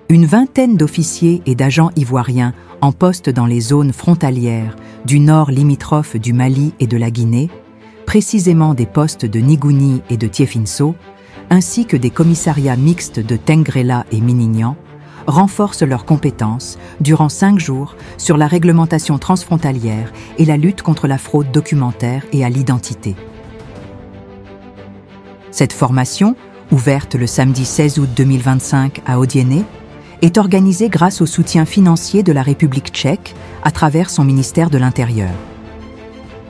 Une vingtaine d'officiers et d'agents ivoiriens en poste dans les zones frontalières du nord limitrophe du Mali et de la Guinée, précisément des postes de Nigouni et de Tiefinso, ainsi que des commissariats mixtes de Tengrela et Minignan, renforcent leurs compétences durant 5 jours sur la réglementation transfrontalière et la lutte contre la fraude documentaire et à l'identité. Cette formation, ouverte le samedi 16 août 2025 à Odiéné, est organisée grâce au soutien financier de la République tchèque à travers son ministère de l'Intérieur.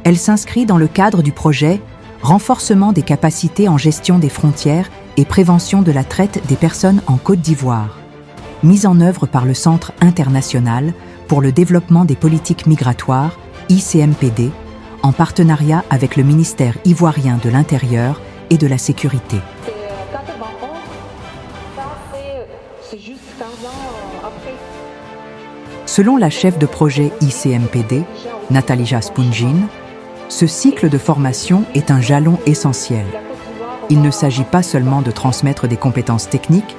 Elle s'inscrit dans le cadre du projet « Renforcement des capacités en gestion des frontières et prévention de la traite des personnes en Côte d'Ivoire », mise en œuvre par le Centre international pour le développement des politiques migratoires, ICMPD, en partenariat avec le ministère ivoirien de l'Intérieur et de la Sécurité. Selon la chef de projet ICMPD, Nathalie Spoungine, ce cycle de formation est un jalon essentiel. Il ne s'agit pas seulement de transmettre des compétences techniques,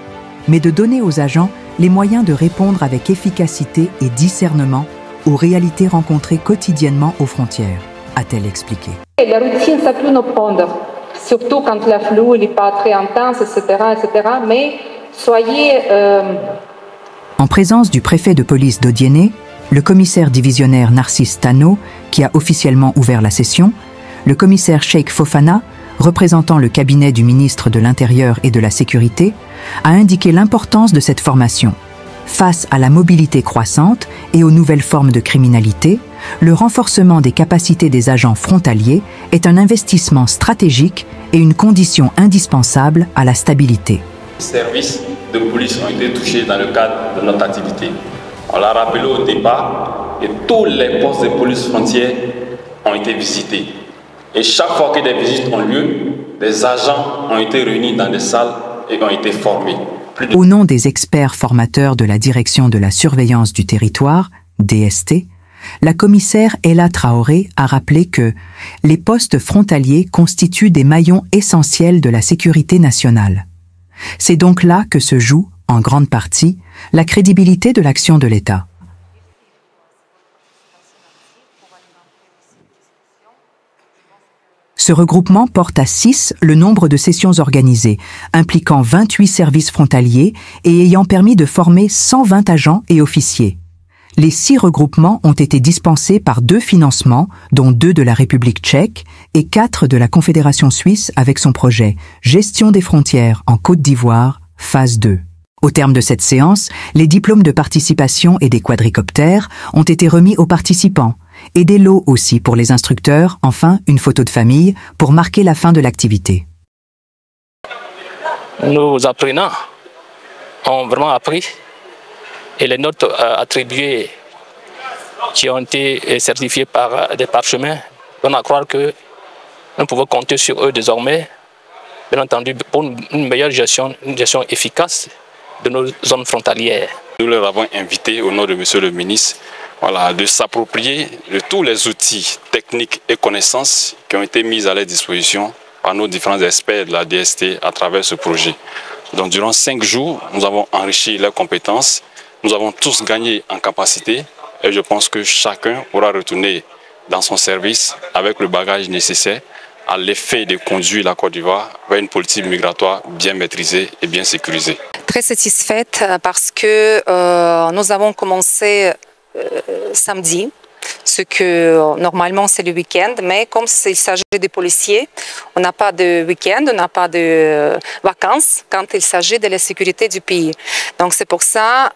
mais de donner aux agents les moyens de répondre avec efficacité et discernement aux réalités rencontrées quotidiennement aux frontières, a-t-elle expliqué. La routine, ça peut nous prendre, surtout quand la flou n'est pas très intense, etc., mais soyez... En présence du préfet de police d'Odiéné, le commissaire divisionnaire Narcisse Tano, qui a officiellement ouvert la session, le commissaire Cheikh Fofana, représentant le cabinet du ministre de l'Intérieur et de la Sécurité, a indiqué l'importance de cette formation. Face à la mobilité croissante et aux nouvelles formes de criminalité, le renforcement des capacités des agents frontaliers est un investissement stratégique et une condition indispensable à la stabilité. Les services de police ont été touchés dans le cadre de notre activité. On l'a rappelé au départ et tous les postes de police frontière ont été visités. Et chaque fois que des visites ont lieu, des agents ont été réunis dans des salles et ont été formés. Au nom des experts formateurs de la Direction de la surveillance du territoire, DST, la commissaire Ella Traoré a rappelé que les postes frontaliers constituent des maillons essentiels de la sécurité nationale. C'est donc là que se joue, en grande partie, la crédibilité de l'action de l'État. Ce regroupement porte à 6 le nombre de sessions organisées, impliquant 28 services frontaliers et ayant permis de former 120 agents et officiers. Les 6 regroupements ont été dispensés par 2 financements, dont 2 de la République tchèque et 4 de la Confédération suisse avec son projet « Gestion des frontières en Côte d'Ivoire, phase 2 ». Au terme de cette séance, les diplômes de participation et des quadricoptères ont été remis aux participants, et des lots aussi pour les instructeurs, enfin une photo de famille pour marquer la fin de l'activité. Nos apprenants ont vraiment appris et les notes attribuées qui ont été certifiées par des parchemins donnent à croire que nous pouvons compter sur eux désormais, bien entendu, pour une meilleure gestion, une gestion efficace de nos zones frontalières. Nous leur avons invité au nom de Monsieur le ministre de s'approprier de tous les outils techniques et connaissances qui ont été mis à leur disposition par nos différents experts de la DST à travers ce projet. Donc durant 5 jours, nous avons enrichi leurs compétences, nous avons tous gagné en capacité et je pense que chacun pourra retourner dans son service avec le bagage nécessaire à l'effet de conduire la Côte d'Ivoire vers une politique migratoire bien maîtrisée et bien sécurisée. Très satisfaite parce que nous avons commencé samedi, ce que normalement c'est le week-end, mais comme il s'agit des policiers, on n'a pas de week-end, on n'a pas de vacances quand il s'agit de la sécurité du pays. Donc c'est pour ça,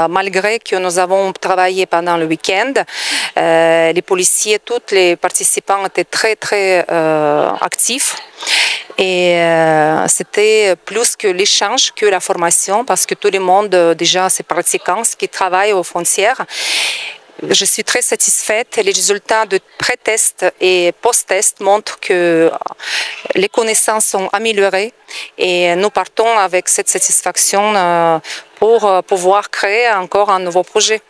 malgré que nous avons travaillé pendant le week-end, les policiers, tous les participants étaient très actifs. Et c'était plus que l'échange que la formation parce que tout le monde, déjà, c'est pratiquants qui travaillent aux frontières. Je suis très satisfaite. Les résultats de pré-test et post-test montrent que les connaissances sont améliorées et nous partons avec cette satisfaction pour pouvoir créer encore un nouveau projet.